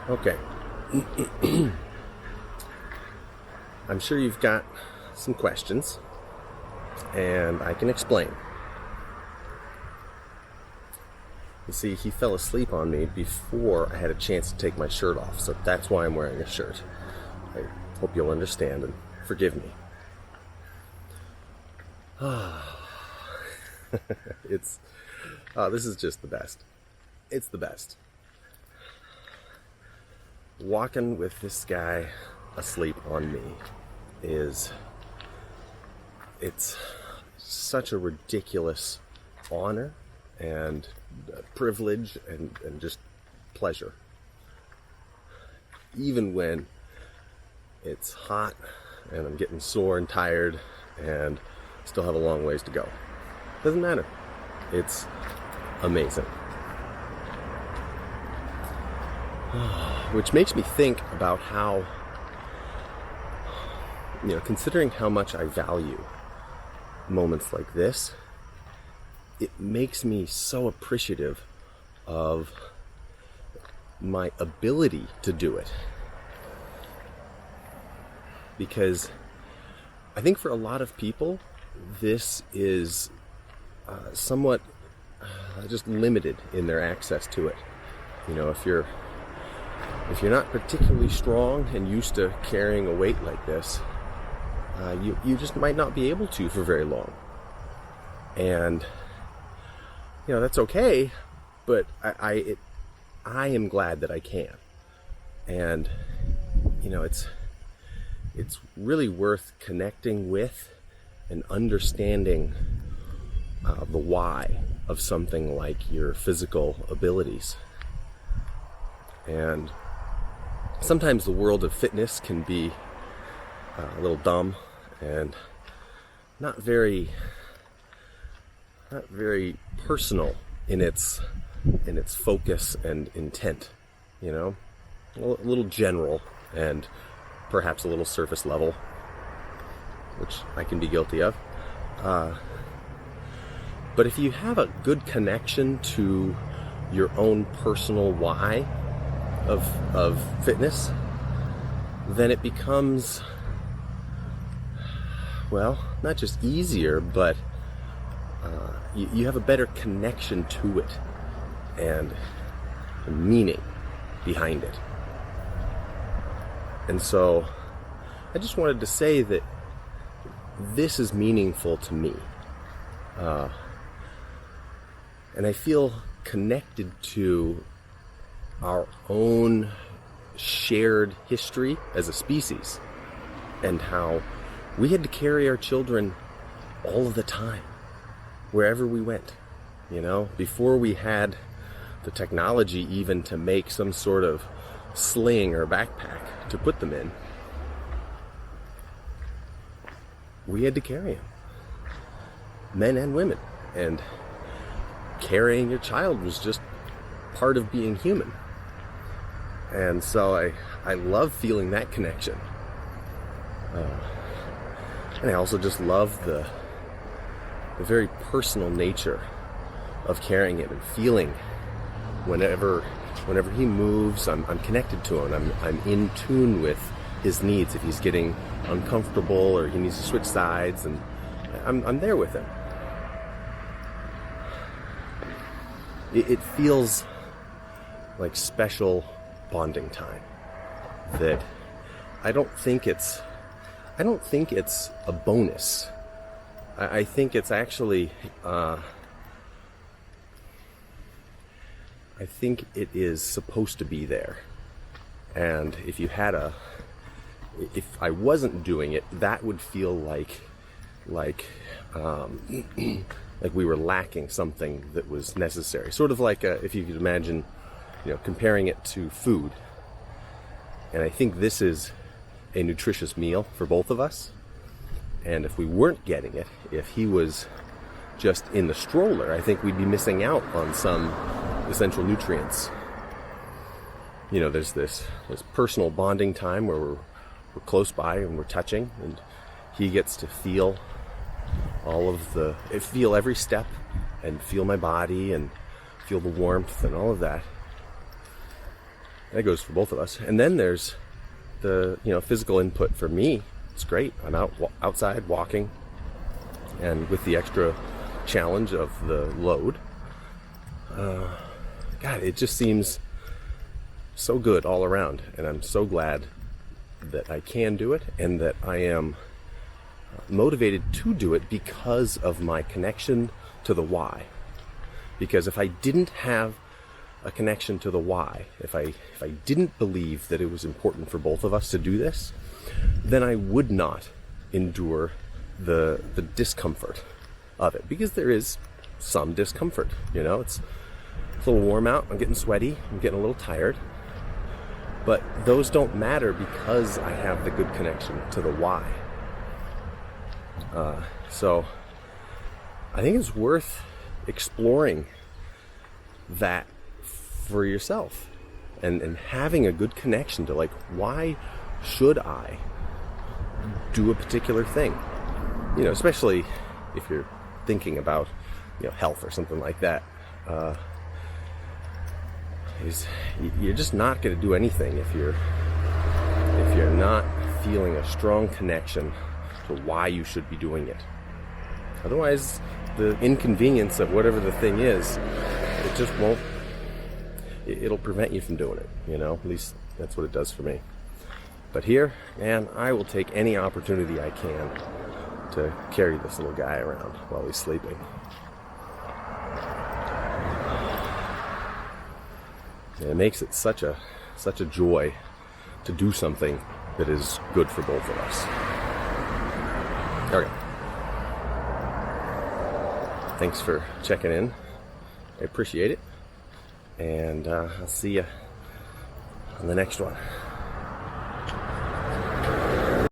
Okay. I'm sure you've got some questions, and I can explain. You see, he fell asleep on me before I had a chance to take my shirt off, so that's why I'm wearing a shirt. I hope you'll understand and forgive me. This is just the best. It's the best. Walking with this guy asleep on me it's such a ridiculous honor and privilege and just pleasure. Even when it's hot and I'm getting sore and tired and still have a long ways to go. Doesn't matter. It's amazing. Which makes me think about how, considering how much I value moments like this, it makes me so appreciative of my ability to do it. Because I think for a lot of people, this is somewhat just limited in their access to it. If you're not particularly strong and used to carrying a weight like this, you just might not be able to for very long. And that's okay, but I am glad that I can. And it's really worth connecting with and understanding the why of something like your physical abilities. And sometimes the world of fitness can be a little dumb and not very personal in its focus and intent, a little general and perhaps a little surface level, which I can be guilty of. But if you have a good connection to your own personal why of fitness, then it becomes, not just easier, but you have a better connection to it and meaning behind it. And so I just wanted to say that this is meaningful to me. And I feel connected to our own shared history as a species and how we had to carry our children all of the time, wherever we went, before we had the technology even to make some sort of sling or backpack to put them in. We had to carry them, men and women, and carrying your child was just part of being human. And so I love feeling that connection. And I also just love the very personal nature of carrying him and feeling whenever he moves, I'm connected to him. I'm in tune with his needs. If he's getting uncomfortable or he needs to switch sides, and I'm there with him. It feels like special bonding time that I don't think it's a bonus. I think it's actually I think it is supposed to be there. And if I wasn't doing it, that would feel like we were lacking something that was necessary. Sort of like if you could imagine, comparing it to food. And I think this is a nutritious meal for both of us. And if we weren't getting it, if he was just in the stroller, I think we'd be missing out on some essential nutrients. There's this personal bonding time where we're close by and we're touching, and he gets to feel feel every step and feel my body and feel the warmth and all of that. That goes for both of us. And then there's the physical input. For me, it's great. I'm outside walking, and with the extra challenge of the load, God, it just seems so good all around. And I'm so glad that I can do it, and that I am motivated to do it because of my connection to the why. Because if I didn't have a connection to the why, if I didn't believe that it was important for both of us to do this, then I would not endure the discomfort of it, because there is some discomfort. It's a little warm out, I'm getting sweaty, I'm getting a little tired, but those don't matter because I have the good connection to the why. So I think it's worth exploring that for yourself, and having a good connection to, like, why should I do a particular thing? Especially if you're thinking about health or something like that. You're just not going to do anything if you're not feeling a strong connection to why you should be doing it. Otherwise, the inconvenience of whatever the thing is, it just won't. It'll prevent you from doing it. At least that's what it does for me. But here, man, I will take any opportunity I can to carry this little guy around while he's sleeping. And it makes it such a joy to do something that is good for both of us. Okay. Thanks for checking in. I appreciate it. And I'll see you on the next one.